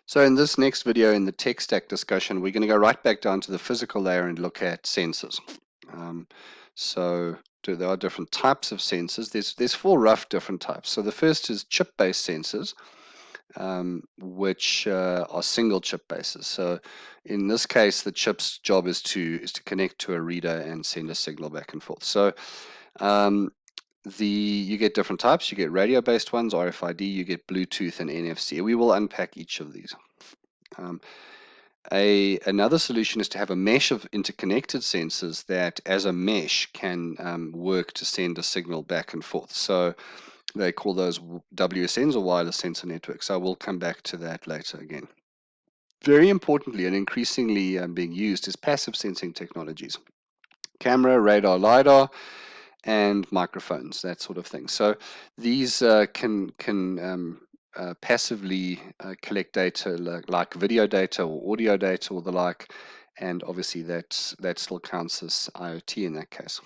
So in this next video in the tech stack discussion, we're going to go right back down to the physical layer and look at sensors. There are different types of sensors. There's four rough different types. So the first is chip-based sensors, which are single chip bases. So in this case, the chip's job is to connect to a reader and send a signal back and forth. So you get different types. You get radio-based ones, RFID, you get Bluetooth and NFC. We will unpack each of these. Another solution is to have a mesh of interconnected sensors that, as a mesh, can work to send a signal back and forth. So they call those Wsense or wireless sensor networks. I will come back to that later again. Very importantly, and increasingly being used, is passive sensing technologies. Camera, radar, LiDAR, and microphones, that sort of thing. So these can passively collect data like video data or audio data or the like, and obviously that still counts as IoT in that case.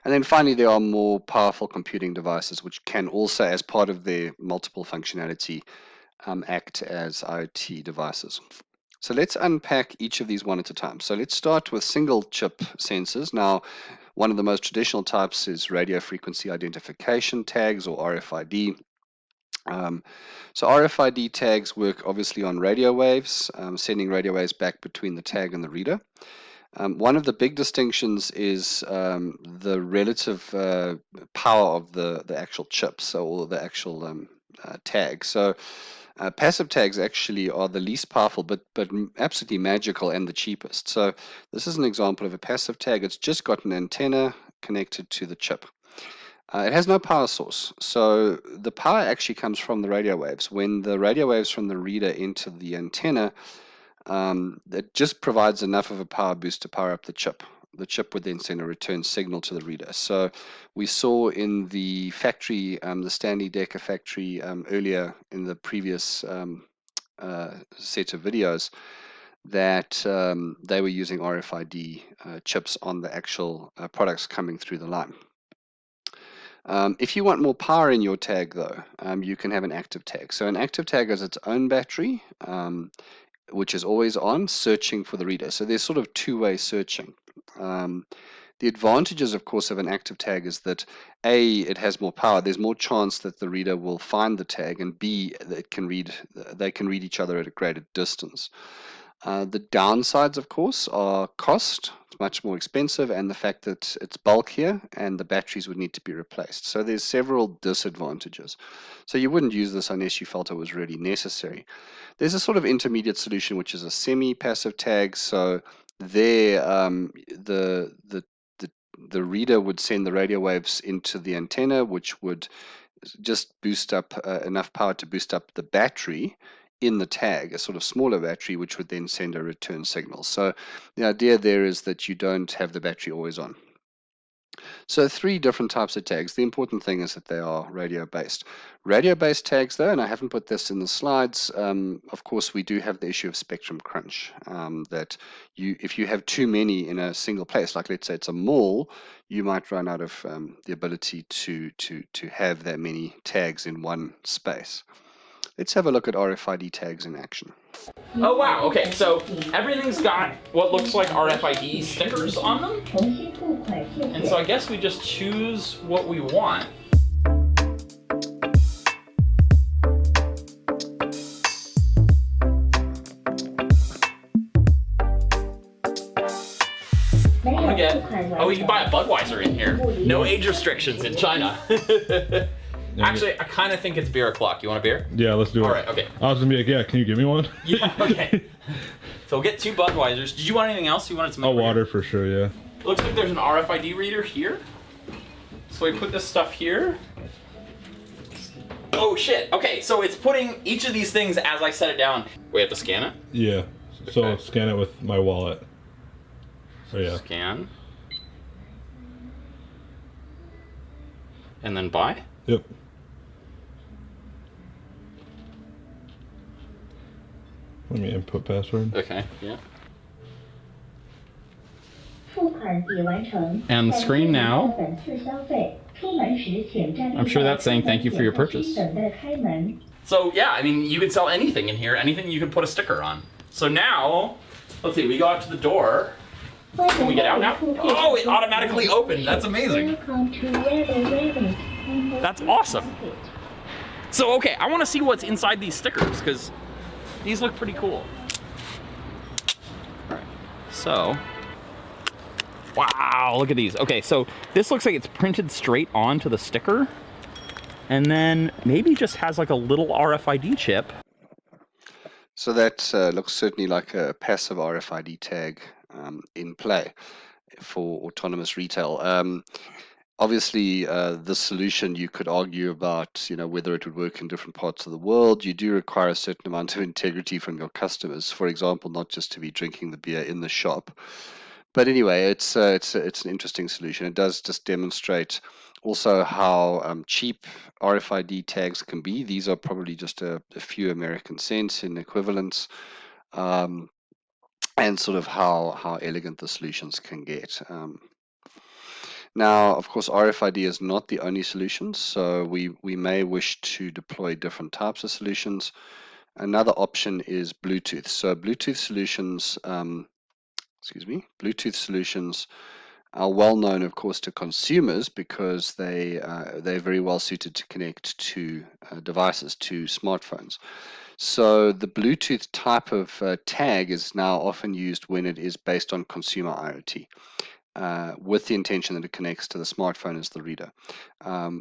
And then finally, there are more powerful computing devices which can also, as part of their multiple functionality, act as IoT devices. So let's unpack each of these one at a time. So let's start with single chip sensors. Now, one of the most traditional types is radio frequency identification tags, or RFID. So RFID tags work obviously on radio waves, sending radio waves back between the tag and the reader. One of the big distinctions is the relative power of the actual chips, or the actual tag. So passive tags actually are the least powerful, but absolutely magical and the cheapest. So this is an example of a passive tag. It's just got an antenna connected to the chip. It has no power source, so the power actually comes from the radio waves. When the radio waves from the reader enter the antenna, it just provides enough of a power boost to power up the chip. The chip would then send a return signal to the reader. So we saw in the factory, the Stanley Decker factory earlier in the previous set of videos, that they were using RFID chips on the actual products coming through the line. If you want more power in your tag, though, you can have an active tag. So an active tag has its own battery, which is always on, searching for the reader. So there's sort of two-way searching. The advantages, of course, of an active tag is that A, it has more power. There's more chance that the reader will find the tag, and B, that they can read each other at a greater distance. The downsides, of course, are cost. It's much more expensive, and the fact that it's bulkier and the batteries would need to be replaced. So there's several disadvantages. So you wouldn't use this unless you felt it was really necessary. There's a sort of intermediate solution, which is a semi-passive tag. So there, the reader would send the radio waves into the antenna, which would just boost up enough power to boost up the battery in the tag, a sort of smaller battery, which would then send a return signal. So the idea there is that you don't have the battery always on. So three different types of tags. The important thing is that they are radio-based. Radio-based tags, though, and I haven't put this in the slides, of course, we do have the issue of spectrum crunch, that if you have too many in a single place, like let's say it's a mall, you might run out of the ability to have that many tags in one space. Let's have a look at RFID tags in action. Oh wow, okay, so everything's got what looks like RFID stickers on them. And so I guess we just choose what we want. I'm gonna get, oh, you can buy a Budweiser in here. No age restrictions in China. Actually, I kind of think it's beer o'clock. You want a beer? Yeah, let's do it. All right, okay. I was gonna be like, yeah, can you give me one? Yeah, okay. So we'll get 2 Budweisers. Did you want anything else? You wanted some? Oh, water for sure, yeah. Looks like there's an RFID reader here. So we put this stuff here. Oh shit, okay, so it's putting each of these things as I set it down. We have to scan it? Yeah, so Okay. scan it with my wallet. Oh yeah. Scan. And then buy? Yep. Let me input password. Okay, yeah. And the screen now. I'm sure that's saying thank you for your purchase. So yeah, I mean, you could sell anything in here, anything you could put a sticker on. So now, let's see, we go out to the door. Can we get out now? Oh, it automatically opened. That's amazing. That's awesome. So, okay, I want to see what's inside these stickers, because these look pretty cool. All right, so, wow, look at these. Okay, so this looks like it's printed straight onto the sticker, and then maybe just has like a little RFID chip. So that looks certainly like a passive RFID tag in play for autonomous retail. Obviously, the solution you could argue about, whether it would work in different parts of the world. You do require a certain amount of integrity from your customers. For example, not just to be drinking the beer in the shop. But anyway, it's an interesting solution. It does just demonstrate also how cheap RFID tags can be. These are probably just a few American cents in equivalents. And sort of how elegant the solutions can get. Now, of course, RFID is not the only solution, so we may wish to deploy different types of solutions. Another option is Bluetooth. So Bluetooth solutions, Bluetooth solutions are well known, of course, to consumers because they're very well suited to connect to devices, to smartphones. So the Bluetooth type of tag is now often used when it is based on consumer IoT. With the intention that it connects to the smartphone as the reader.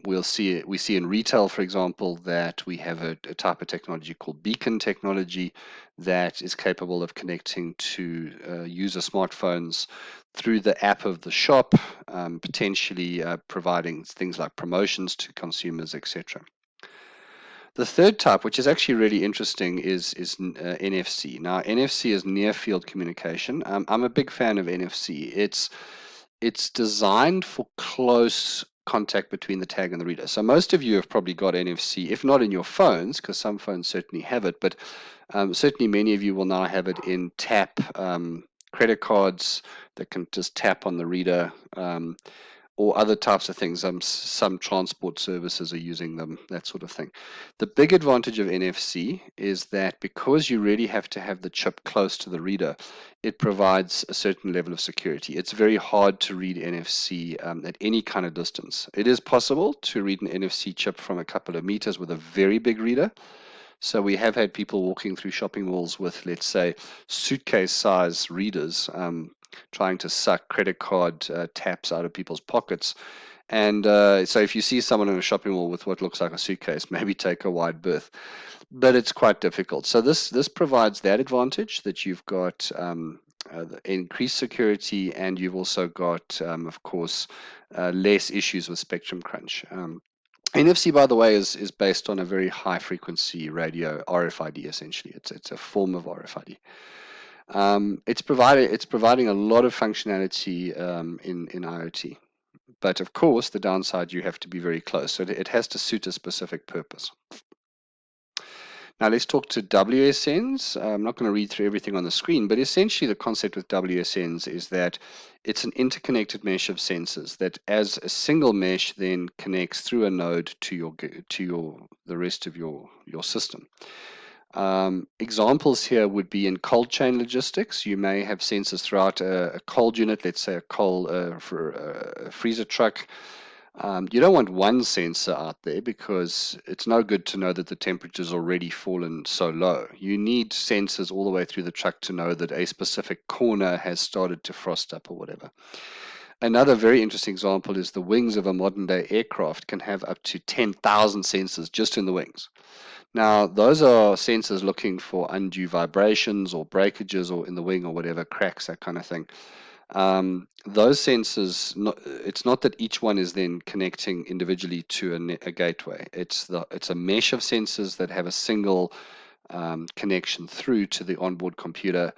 We see in retail, for example, that we have a type of technology called beacon technology that is capable of connecting to user smartphones through the app of the shop, potentially providing things like promotions to consumers, etc. The third type, which is actually really interesting, is NFC. Now, NFC is near field communication. I'm a big fan of NFC. It's designed for close contact between the tag and the reader. So most of you have probably got NFC, if not in your phones, because some phones certainly have it, but certainly many of you will now have it in tap credit cards that can just tap on the reader. Or other types of things. Some transport services are using them, that sort of thing. The big advantage of NFC is that because you really have to have the chip close to the reader, it provides a certain level of security. It's very hard to read NFC at any kind of distance. It is possible to read an NFC chip from a couple of meters with a very big reader. So we have had people walking through shopping malls with, let's say, suitcase-size readers, trying to suck credit card taps out of people's pockets. And so if you see someone in a shopping mall with what looks like a suitcase, maybe take a wide berth. But it's quite difficult. So this provides that advantage that you've got increased security, and you've also got, of course, less issues with spectrum crunch. NFC, by the way, is based on a very high frequency radio, RFID. Essentially, it's a form of RFID. It's providing a lot of functionality in IoT, but of course, the downside, you have to be very close. So it has to suit a specific purpose. Now let's talk to WSNs. I'm not going to read through everything on the screen, but essentially the concept with WSNs is that it's an interconnected mesh of sensors that, as a single mesh, then connects through a node to the rest of your system. Examples here would be in cold chain logistics. You may have sensors throughout a cold unit, let's say a cold for a freezer truck. You don't want one sensor out there because it's no good to know that the temperature's already fallen so low. You need sensors all the way through the truck to know that a specific corner has started to frost up or whatever. Another very interesting example is the wings of a modern day aircraft can have up to 10,000 sensors just in the wings. Now, those are sensors looking for undue vibrations or breakages or in the wing or whatever, cracks, that kind of thing. Those sensors, it's not that each one is then connecting individually to a gateway. It's a mesh of sensors that have a single connection through to the onboard computer,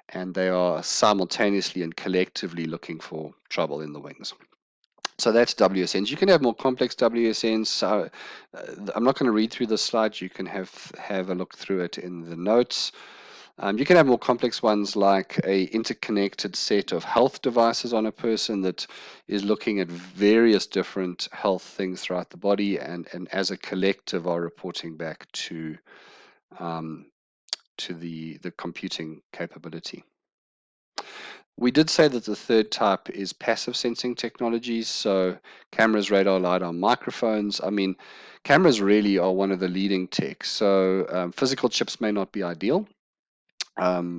and they are simultaneously and collectively looking for trouble in the wings. So that's WSNs. You can have more complex WSNs. So, I'm not going to read through the slides. You can have a look through it in the notes. You can have more complex ones like a interconnected set of health devices on a person that is looking at various different health things throughout the body, and as a collective are reporting back um, to the computing capability. We did say that the third type is passive sensing technologies, so cameras, radar, lidar, microphones. I mean, cameras really are one of the leading tech. So physical chips may not be ideal.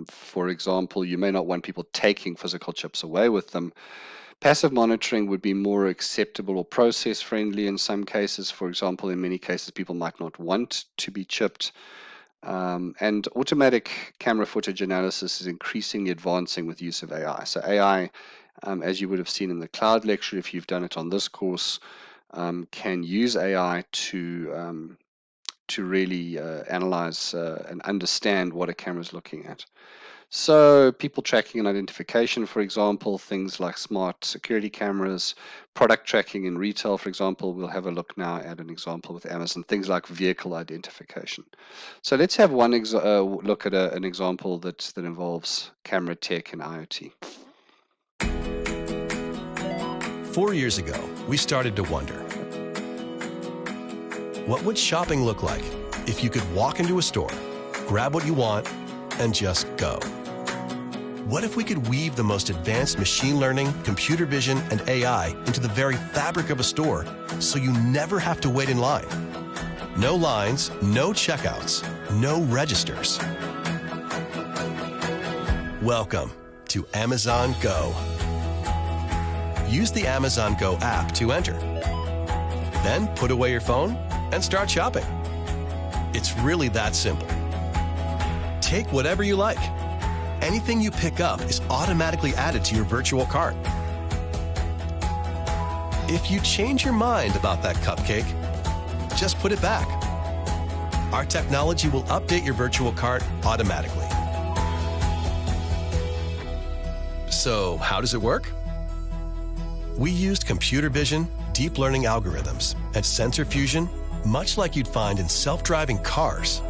For example, you may not want people taking physical chips away with them. Passive monitoring would be more acceptable or process friendly in some cases. For example, in many cases, people might not want to be chipped. And automatic camera footage analysis is increasingly advancing with use of AI. So AI, as you would have seen in the cloud lecture, if you've done it on this course, can use AI to really analyze and understand what a camera is looking at. So people tracking and identification, for example, things like smart security cameras, product tracking in retail, for example. We'll have a look now at an example with Amazon, things like vehicle identification. So let's have one look at an example that involves camera tech and IoT. 4 years ago, we started to wonder, what would shopping look like if you could walk into a store, grab what you want, and just go? What if we could weave the most advanced machine learning, computer vision, and AI into the very fabric of a store so you never have to wait in line? No lines, no checkouts, no registers. Welcome to Amazon Go. Use the Amazon Go app to enter. Then put away your phone and start shopping. It's really that simple. Take whatever you like. Anything you pick up is automatically added to your virtual cart. If you change your mind about that cupcake, just put it back. Our technology will update your virtual cart automatically. So, how does it work? We used computer vision, deep learning algorithms, and sensor fusion, much like you'd find in self-driving cars.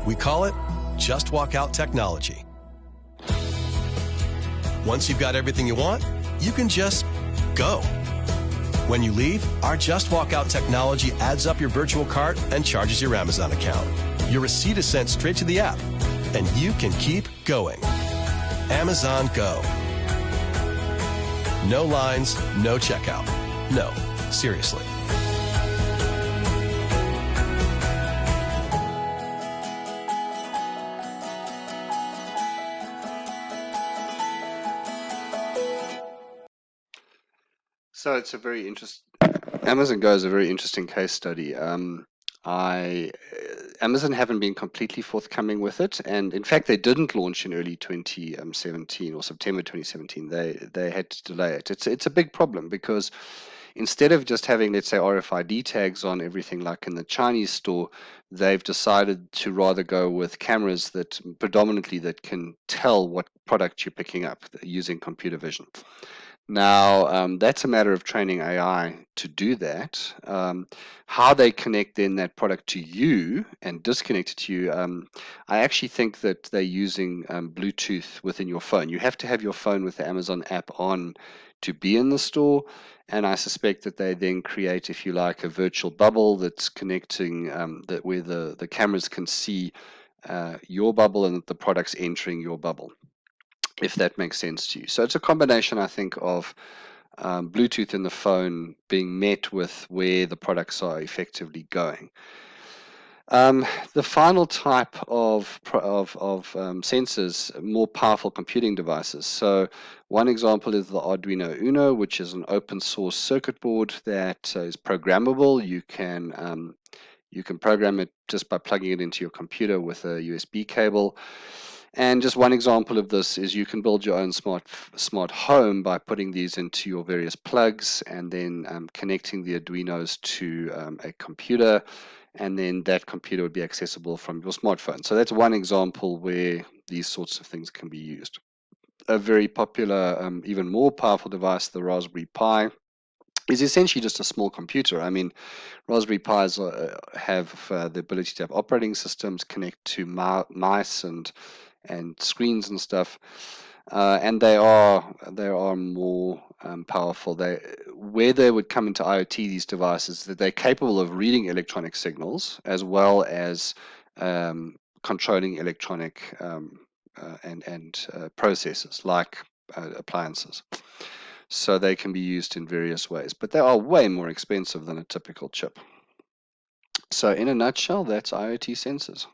We call it Just Walk Out technology. Once you've got everything you want, you can just go. When you leave, our Just Walk Out technology adds up your virtual cart and charges your Amazon account. Your receipt is sent straight to the app, and you can keep going. Amazon Go. No lines, no checkout. No, seriously. So it's a very interesting. Amazon Go is a very interesting case study. Amazon haven't been completely forthcoming with it, and in fact, they didn't launch in early 2017 or September 2017. They had to delay it. It's a big problem because instead of just having, let's say, RFID tags on everything like in the Chinese store, they've decided to rather go with cameras that predominantly that can tell what product you're picking up using computer vision. Now, that's a matter of training AI to do that. How they connect then that product to you and disconnect it to you, I actually think that they're using Bluetooth within your phone. You have to have your phone with the Amazon app on to be in the store. And I suspect that they then create, if you like, a virtual bubble that's connecting, where the cameras can see your bubble and that the product's entering your bubble, if that makes sense to you. So it's a combination, I think, of Bluetooth in the phone being met with where the products are effectively going. The final type of sensors, more powerful computing devices. So one example is the Arduino Uno, which is an open source circuit board that is programmable. You can program it just by plugging it into your computer with a USB cable. And just one example of this is you can build your own smart home by putting these into your various plugs and then connecting the Arduinos to a computer, and then that computer would be accessible from your smartphone. So that's one example where these sorts of things can be used. A very popular, even more powerful device, the Raspberry Pi, is essentially just a small computer. I mean, Raspberry Pis have the ability to have operating systems, connect to mice and and screens and stuff. And they are more powerful. Where they would come into IoT, these devices, that they're capable of reading electronic signals as well as controlling electronic and processes like appliances. So they can be used in various ways, but they are way more expensive than a typical chip. So in a nutshell, that's IoT sensors.